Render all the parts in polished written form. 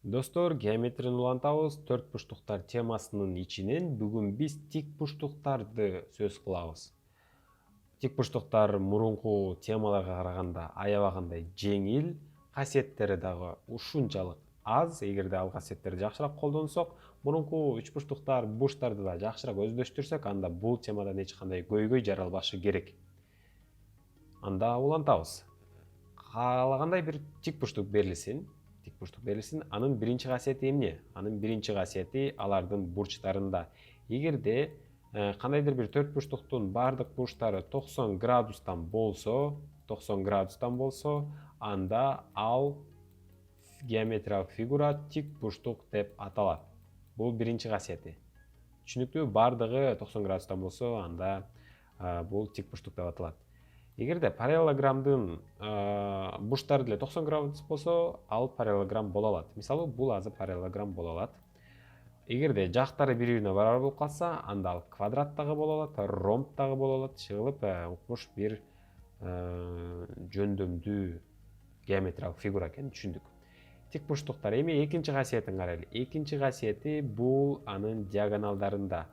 Достор, геометрияны улантабыз. Төрт бурчтуктар темасынын ичинен бүгүн биз тик бурчтуктарды сөз кылабыз. Тик бурчтуктар мурунку темаларга караганда аябагандай жеңил, касиеттери дагы ушунчалык аз. Эгерде ал касиеттерди жакшыраак колдонсок, мурунку үч бурчтуктар бурчтарды да жакшыраак өздөштүрсөк, анда бул темадан эч кандай көйгөй жаралбашы керек. Анда улантабыз. Каалагандай бир тик бурчтук берилсин. Анын биринчи касиети эмне? Анын биринчи касиети алардын бурчтарында. Эгерде кандайдыр бир төрт бурчтуктун бардык бурчтары 90 градустан болсо, анда ал геометриялык фигура тик бурчтук деп аталат. Бул биринчи касиети. Түшүнүктүүбү? Бардыгы 90 градустан болсо, анда бул тик бурчтук деп аталат. Эгерде параллелограмдын бурчтары деле 90 градус болсо, ал параллелограмм боло алат. Мисалы, бул азыр параллелограмм боло алат. Эгерде жактары бири-бирине барабар болуп калса, анда ал квадрат дагы боло алат, ромб дагы боло алат, чыгылып укмуш бир жөндөмдүү геометриялык фигура экенин түшүндүк. Тик бурчтуктар. Эми экинчи касиетин карайлы. Экинчи касиети бул анын диагоналдарында.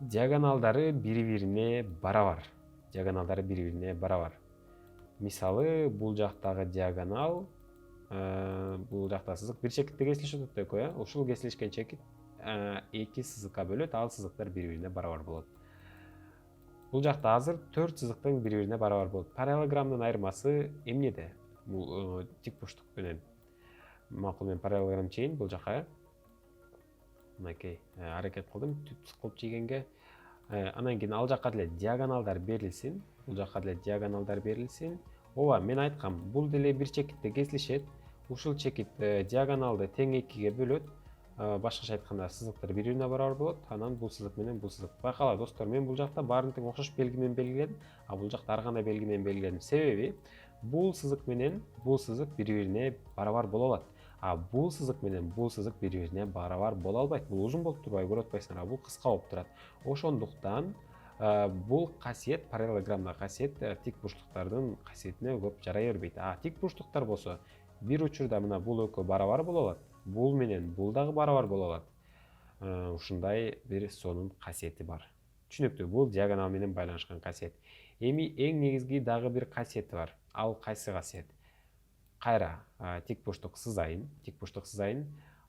Диагоналдары бири-бирине барабар. Мисалы, бул жактагы диагонал, бул жакта сызык бир чекитте кесилишип атат деп коелу. Ушул кесилишкен чекит эки сызыкка бөлөт, ал сызыктар бири-бирине барабар болот. Бул жакта азыр 4 сызыктын бири-бирине барабар болот. Параллелограммдын айырмасы эмнеде? Бул тик бурчтук менен. Макул, мен параллелограмм чейин бул жака. Мынакей, аракет кылдым түп кылып чейгенге. Анан кийин ал жакка деле диагоналдар берилсин. Ооба, мен айткам, бул деле бир чекитте кесилишет. Ушул чекит диагоналды тең экиге бөлөт. Башкача айтканда, сызыктар бири-бирине барабар болот. Анан бул сызык менен бул сызык. Байкала достор, мен бул жакта баарын тең окшош белги менен белгиледим, а бул жакта ар кандай белги менен белгиледим. Себеби бул сызык менен бул сызык бири-бирине барабар боло алат. А бул сызык менен бул сызык бири-бирине барабар боло албайт. Бул узун болуп турбайбы, көрүп атпайсыңар, а бул кыска болуп турат. Ошондуктан бул касиет, параллелограммдагы касиет тик бурчтуктардын касиетине көп жарай бербейт. А тик бурчтуктар болсо, бир учурда мына бул экөө барабар боло алат, бул менен бул дагы барабар боло алат. Ушундай бир сонун касиети бар. Түшүнүктүү? Бул диагонал менен байланышкан касиет. Эми эң негизги дагы бир касиети бар. Ал кайсы касиет? Кайра тик бурчтук сызайын.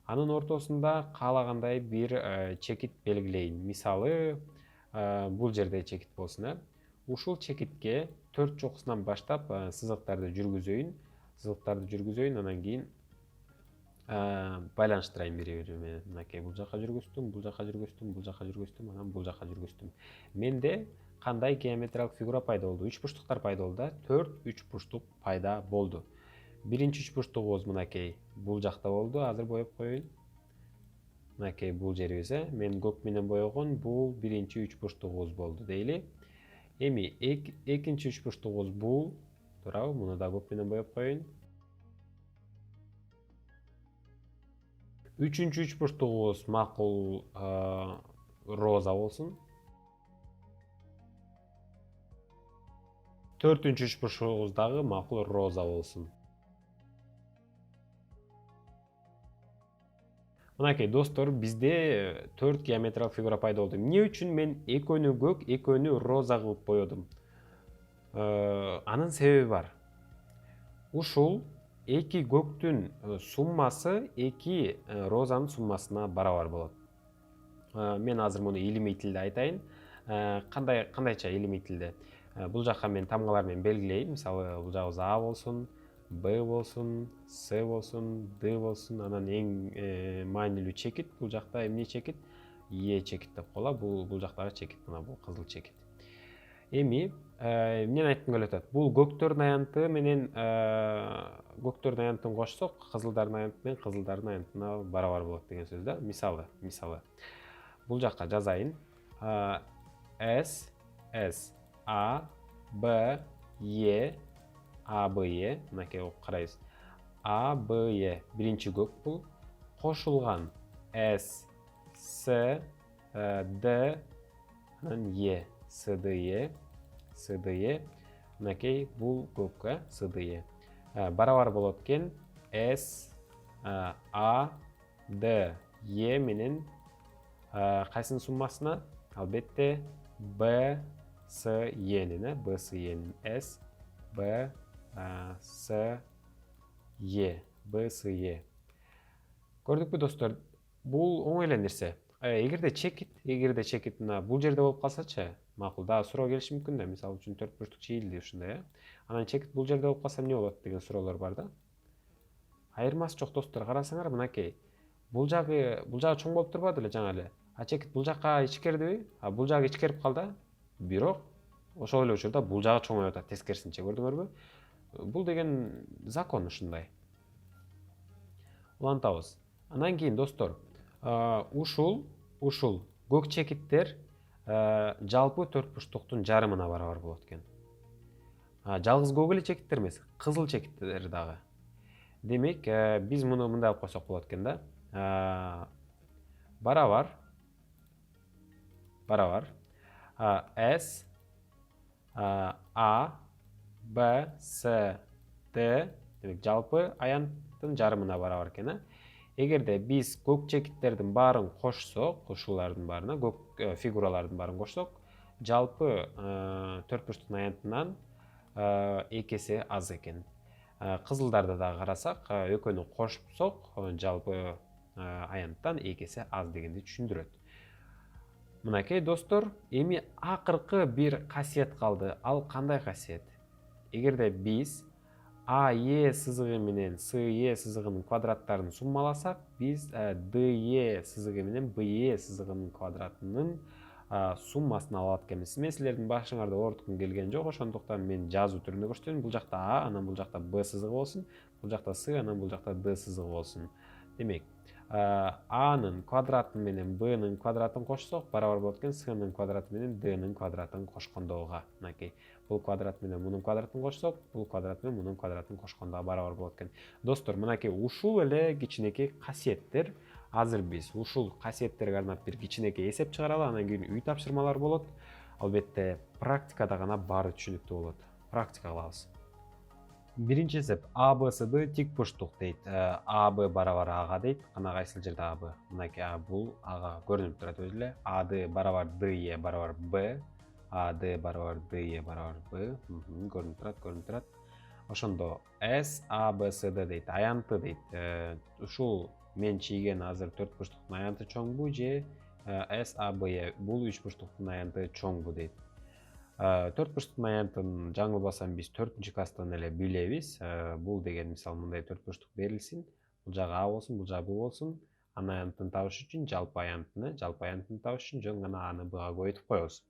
Анын ортосунда каалагандай бир чекит белгилейин. Мисалы, бул жерде чекит болсун. Ушул чекитке 4 чокусунан баштап сызыктарды жүргүзөйүн. Анан кийин байланыштырайын бири-бири менен. Мынакей, бул жака жүргүздүм, анан бул жака жүргүздүм. Менде кандай геометриялык фигура пайда болду? Үч бурчтуктар пайда болду да. 4 үч бурчтук пайда болду. Биринчи үч бурчтугубуз мынакей бул жакта болду. Азыр боеп коеюн. Мынакей бул жерибиз, мен көк менен боегон, бул биринчи үч бурчтугубуз болду дейли. Эми экинчи үч бурчтугубуз бул, туурабы? Муну да көк менен боеп коеюн. Үчүнчү үч бурчтугубуз макул роза болсун. Төртүнчү үч бурчтугубуз дагы макул роза болсун. Мынакей достор, бизде 4 геометриялык фигура пайда болду. Эмне үчүн мен экөөнү көк, экөөнү роза кылып боёдум? Анын себеби бар. Ушул эки көктүн суммасы эки розанын суммасына барабар болот. Мен азыр муну илимий тилде айтайын. Кандайча илимий тилде? Бул жака мен тамгалар менен белгилейин. Мисалы, бул жагыбыз А болсун, Б болсун, С болсун, Д болсун. Анан эң маанилүү чекит, бул жакта эмне чекит? Е чекит деп коелу. Бул жактагы чекит, мына бул кызыл чекит. Эми эмнени айткым келип атат? Бул көктөрдүн аянты менен көктөрдүн аянтын кошсок, кызылдардын аянты менен кызылдардын аянтына барабар болот деген сөз да. Мисалы, бул жакка жазайын. С, А, Б, Е, А, Б, Е, мынакей карайбыз. А, Б, Е биринчи көк бул. Кошулган С, С, Д, анан Е, С, Д, Е, мынакей бул көк, С, Д, Е. Барабар болот экен С, A, D, Y менен кайсынын суммасына? Албетте B, S, Y'nin, B, S, Y'nin S, B, S, Y, B, S, Y. Көрдүкпү достор, бул оңой эле нерсе. Эгерде чекит мына бул жерде болуп калсачы, макул, дагы суроо келиши мүмкүн да, мисалы үчүн төрт бурчтук чийилди ушундай, Анан чекит бул жерде болуп калса эмне болот деген суроолор бар да. Айырмасы жок достор, карасаңар мынакей. Бул жагы чоң болуп турбады эле жаңы эле. Чекит бул жакка ичкердиби? Бул жагы ичкерип калды. Бирок ошол эле учурда бул жагы чоңоюп атат, тескерисинче, көрдүңөрбү? Бул деген закон ушундай. Улантабыз. Анан кийин достор, ушул көк чекиттер жалпы төрт бурчтуктун жарымына барабар болот экен. Жалгыз көк эле чекиттер эмес, кызыл чекиттер дагы. Демек, биз муну мындай алып койсок болот экен да. Барабар S, A, B, S, D, демек жалпы аянттын жарымына барабар экен. Эгерде биз көк чекиттердин баарын кошсок, ушулардын баарына, көк фигуралардын баарын кошсок, жалпы төрт бурчтуктун аянтынан 2 эсе аз экен. Кызылдарды да карасак, экөөнү кошсок, жалпы аянттан 2 эсе аз дегенди түшүндүрөт. Мынакей достор, эми акыркы бир касиет калды. Ал кандай касиет? Эгерде биз AE сызыгы менен CE сызыгынын квадраттарын суммаласак, биз DE сызыгы менен BE сызыгынын квадратынын суммасын алып экенбиз. Мен силердин башыңарда ооруткум келген жок, ошондуктан мен жазуу түрүндө көрсөтөм. Бул жакта A, анан бул жакта B сызыгы болсун, бул жакта C, анан бул жакта D сызыгы болсун. Демек, A'нын квадраты менен B'нын квадратын кошсок, барабар болот экен C'нын квадраты менен D'нын квадратын кошкондогуга. Мынакей, бул квадрат менен мунун квадратын кошсок, бул квадрат менен мунун квадратын кошкондогуга барабар болот экен. Достор, мынакей ушул эле кичинекей касиеттер. Азыр биз ушул касиеттерге арнап бир кичинекей эсеп чыгаралы, анан кийин үй тапшырмалар болот. Албетте, практикада гана баары түшүнүктүү болот. Практика кылабыз. Биринчи эсеп ABCD тик бурчтук дейт. AB барабар Ага дейт. Кана кайсыл жерде AB? Мынакей бул Ага көрүнүп турат өзү эле. AD барабар DE барабар B. AD барабар DE барабар B. Көрүнүп турат. Ошондо SABCD дейт. Аянты дейт. Ушул мен чийген азыр төрт бурчтуктун аянты чоңбу же SABE бул үч бурчтуктун аянты чоңбу дейт. Төрт бурчтуктун аянтын жаңылбасам биз 4-чү класстан эле билебиз. Бул деген мисалы мындай төрт бурчтук берилсин. Бул жагы А болсун, бул жагы Б болсун. Анын аянтын табыш үчүн жалпы аянтын табыш үчүн жөн гана Аны Бга көбөйтүп коебуз.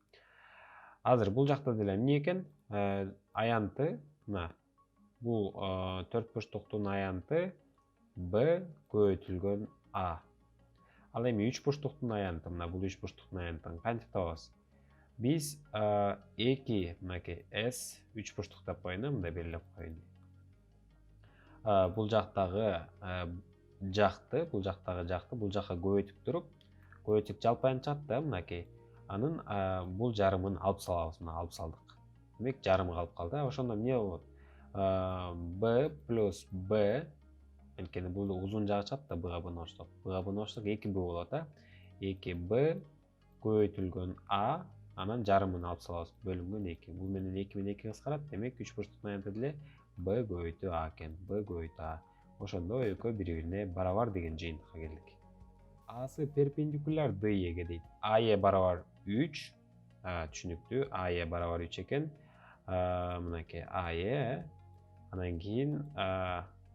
Азыр бул жакта деле эмне экен? Аянты мына бул төрт бурчтуктун аянты Б көбөйтүлгөн А. Ал эми үч бурчтуктун аянты, мына бул үч бурчтуктун аянтын кантип табабыз? Биз 2 мынакей S 3 бурчтук деп коеюн, мындай белгилеп коеюн. Бул жактагы жакты, бул жакка көбөйтүп туруп, көбөйтүп жалпы аянт чыгат да, мынакей. Анын бул жарымын алып салабыз, мына алып салдык. Демек жарымы калып калды. Ошондо эмне болот? B плюс B, анткени бул узун жагы чыгат да, Бга Бны кошсок. Бга Бны кошсок 2B болот, 2B көбөйтүлгөн A, анан жарымын алып салабыз, бөлүнгөн 2. Бул менен 2 менен 2 кыскарат, демек 3 бурчтуктун аянты деле B көбөйтүү A экен. B көбөйтүү A. Ошондо экөө бири-бирине барабар деген жыйынтыкка келдик. Асы перпендикуляр DE'ге дейт. AE барабар 3. Түшүнүктүү. AE барабар 3 экен. Мынакей AE, анан кийин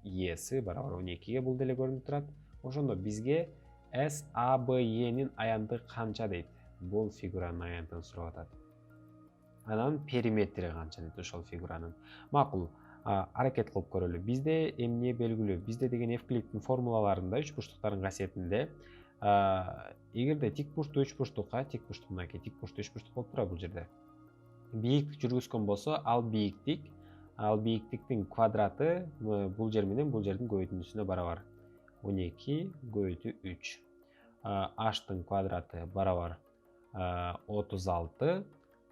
E'си барабар 12ге бул деле көрүнүп турат. Ошондо бизге SABE'нин аянты канча дейт? Бул фигуранын аянтын сурап атат. Анан периметри канча дейт ошол фигуранын. Макул, аракет кылып көрөлү. Бизде эмне белгилүү? Бизде деген Евклидтин формулаларында үч бурчтуктардын касиетинде эгерде тик бурчтуу үч бурчтукка, тик бурчтук мынакей, тик бурчтуу үч бурчтук болуп турат бул жерде. Бийиктик жүргүзгөн болсо, ал бийиктиктин квадраты бул жер менен бул жердин көбөйтүндүсүнө барабар. 12 көбөйтүү 3. H-тын квадраты барабар 36,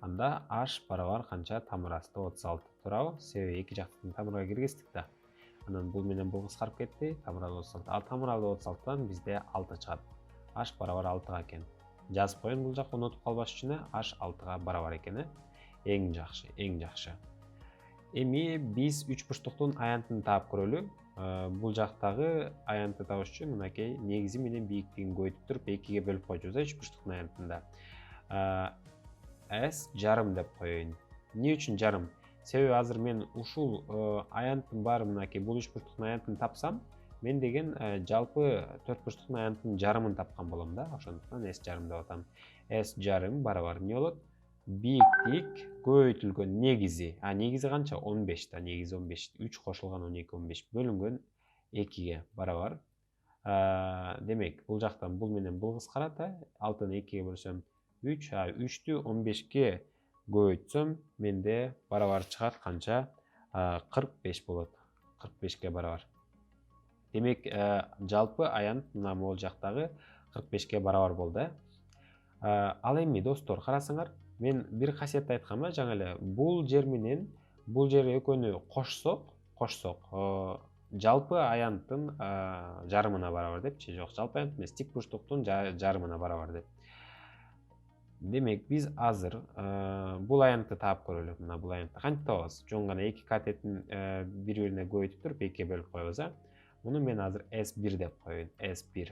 анда H барабар канча? Тамыр асты 36 туурабы? Себеби эки жактын тамырга киргиздик да. Анан бул менен бул кыскарып кетти. Тамыралуу 36. Ал тамыралуу 36тан бизде 6 чыгат. H барабар 6га экен. Жазып коеюн бул жакка унутуп калбаш үчүн. H 6га барабар экен. Эң жакшы, эң жакшы. Эми биз үч бурчтуктун аянтын таап көрөлү. Бул жактагы аянтты табыш үчүн мынакей негизи менен бийиктигин көбөйтүп туруп 2ге бөлүп койчубуз үч бурчтуктун аянтында. S жарым деп коеюн. Эмне үчүн жарым? Себеби азыр мен ушул аянттын баары мынакей бул үч бурчтуктун аянтын тапсам, мен деген жалпы төрт бурчтуктун аянтын жарымын тапкан болом да. Ошондуктан S жарым деп атам. S жарым барабар эмне болот? Бийиктик көбөйтүлгөн негизи. Негизи канча? 15 да. Негизи 15. 3 кошулган 12, 15 бөлүнгөн 2ге барабар. Демек, бул жактан бул менен бул кыскарат. 6-ны 2ге бөлсөм 3, 3-тү 15ге көбөйтсөм, менде барабар чыгат канча? 45 болот. 45ге барабар. Демек, жалпы аянт мына могул жактагы 45ге барабар болду. Ал эми достор, карасаңар, мен бир касиетти айткам жаңы эле. Бул жер менен бул жер экөөнү кошсок, жалпы аянттын жарымына барабар депчи. Жок, жалпы аянт эмес, тик бурчтуктун жарымына барабар деп. Демек, биз азыр бул аянтты таап көрөлү. Мына бул аянтты кантип табабыз? Жөн гана эки катетин бири-бирине көбөйтүп туруп 2ге бөлүп коебуз. Муну мен азыр S1 деп коеюн. S1.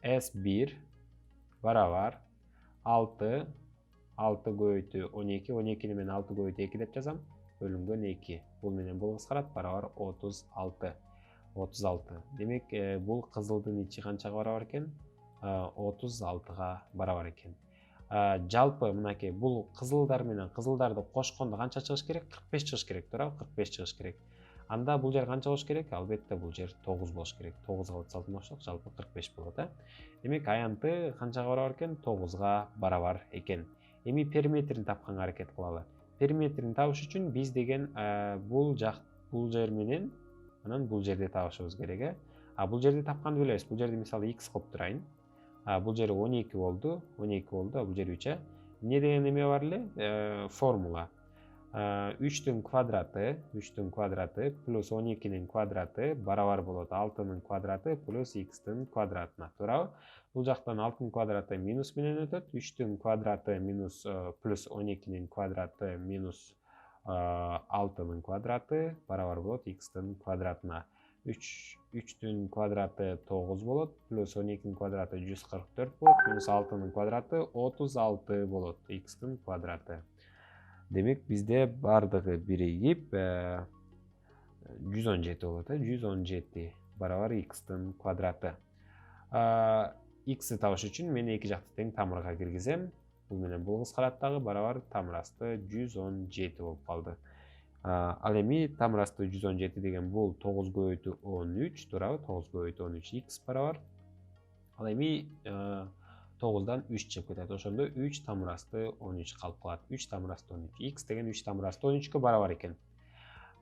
S1 барабар 6 көбөйтүү 12, 12-ни мен 6 көбөйтүү 2 деп жазам, бөлүнгөн 2. Бул менен бул кыскарат, барабар 36. 36. Демек, бул кызылдын ичи канчага барабар экен? 36га барабар экен. Жалпы мынакей бул кызылдар менен кызылдарды кошкондо канча чыгыш керек? 45 чыгыш керек, туурабы? 45 чыгыш керек. Анда бул жер канча болуш керек? Албетте бул жер 9 болуш керек. 9га 36 кошсок, жалпы 45 болот. Демек, аянты канчага барабар экен? 9га барабар экен. Эми периметрин тапканга аракет кылалы. Периметрин табыш үчүн биз деген бул жер менен анан бул жерди табышыбыз керек. Бул жерди тапканды билебиз. Бул жерди мисалы x коюп турайын. Бул жери 12 болду, бул жери 3. Эмне деген эме бар эле? Формула. 3-түн квадраты плюс 12-нин квадраты барабар болот 6-нын квадраты плюс x-тин квадратына. Туурабы? Бул жактан 6-нын квадраты минус менен өтөт. 3-түн квадраты минус плюс 12-нин квадраты минус 6-нын квадраты барабар болот x-тин квадратына. 3-түн квадраты 9 болот, плюс 12-нин квадраты 144 болот, плюс 6-нын квадраты 36 болот, x-тин квадраты. Демек, бизде бардыгы биригип 117 болот. 117 барабар x-тин квадраты. X-ти табыш үчүн мен эки жакты тең тамырга киргизем. Бул менен бул кыскарат дагы барабар тамырасты 117 болуп калды. Ал эми тамырасты 117 деген бул 9 көбөйтүү 13, туурабы? 9 көбөйтүү 13 x барабар. Ал эми 9-дан 3 чыгып кетет. Ошондо 3 тамырасты 13 калып калат. 3 тамырасты 13. X деген 3 тамырасты 13кө барабар экен.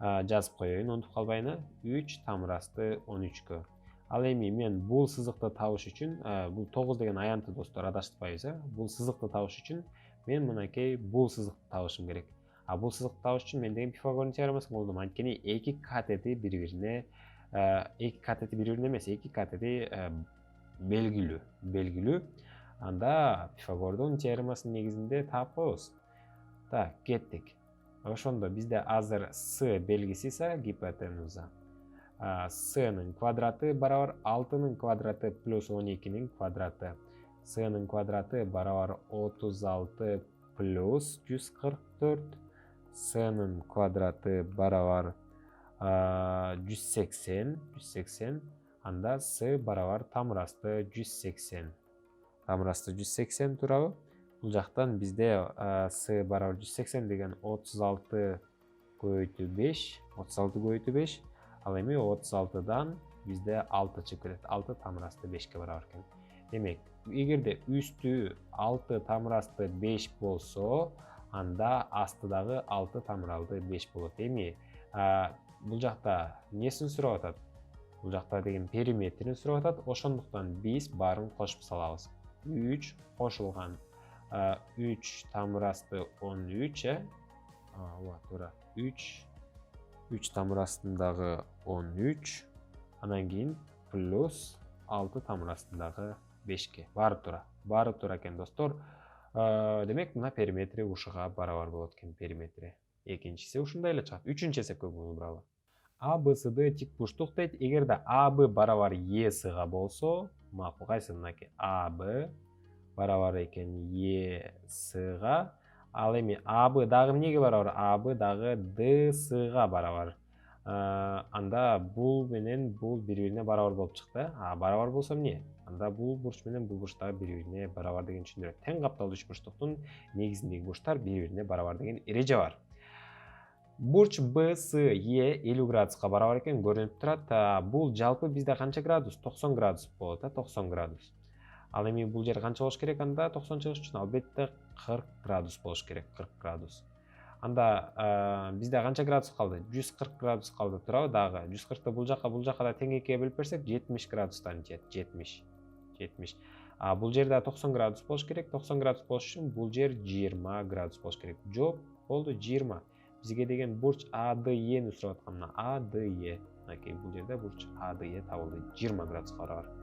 Жазып коеюн, унутуп калбайын. 3 тамырасты 13кө. Ал эми мен бул сызыкты табыш үчүн, бул 9 деген аянты достор, адаштырбайбыз. Бул сызыкты табыш үчүн мен мынакей бул сызыкты табышым керек. Бул сызыкты табыш үчүн мен деген Пифагордун теоремасын колдондум. Анткени эки катети бири-бирине эмес, эки катети белгилүү. Анда Пифагордун теоремасынын негизинде таап коебуз. Так, кеттик. Ошондо бизде азыр с белгиси гипотенуза. С-нын квадраты барабар 6-нын квадраты плюс 12-нин квадраты. С-нын квадраты барабар 36 плюс 144. С-нын квадраты барабар 180. Анда с барабар тамырасты 180. Тамырасты 180 туурабы? Бул жактан бизде с барабар 180 деген 36 көбөйтүү 5. 36 көбөйтүү 5. Ал эми 36дан бизде 6 чыгып кетет. 6 тамырасты 5ке барабар экен. Демек, эгерде үстү 6 тамырасты 5 болсо, анда асты дагы 6 тамыралды 5 болот. Эми бул жакта несин сурап атат? Бул жакта деген периметрин сурап атат. Ошондуктан биз баарын кошуп салабыз. 3 кошулган 3 тамырасты 13, ооба туура. 3 3 тамыр астындагы 13, анан кийин плюс 6 тамыр астындагы 5ке. Баары тура экен достор. Демек мына периметри ушуга барабар болот экен периметри. Экинчиси ушундай эле чыгат. Үчүнчү эсепке көңүл буралы. АБСД тик бурчтук дейт. Эгерде АБ барабар ЕСга болсо, макул кайсы мынакей АБ барабар экен ЕСга, ал эми АБ дагы эмнеге барабар? АБ дагы ДСга барабар. Анда бул менен бул бири-бирине барабар болуп чыкты. Барабар болсо эмне? Анда бул бурч менен бул бурч дагы бири-бирине барабар деген түшүндүрөт. Тең капталдуу үч бурчтуктун негизиндеги бурчтар бири-бирине барабар деген эреже бар. Бурч БСЕ 50 градуска барабар экен көрүнүп турат. Бул жалпы бизде канча градус? 90 градус болот, 90 градус. Ал эми бул жер канча болуш керек анда 90 чыгыш үчүн? Албетте 40 градус болуш керек, 40 градус. Анда бизде канча градус калды? 140 градус калды туурабы дагы? 140ты бул жака да тең экиге бөлүп берсек 70 градустан жетет. 70. Бул жерде 90 градус болуш керек. 90 градус болуш үчүн бул жер 20 градус болуш керек. Жооп болду 20. Бизге деген бурч АДЕни сурап аткан. АДЕ. Мынакей бул жерде бурч АДЕ табылды. 20 градуска барабар.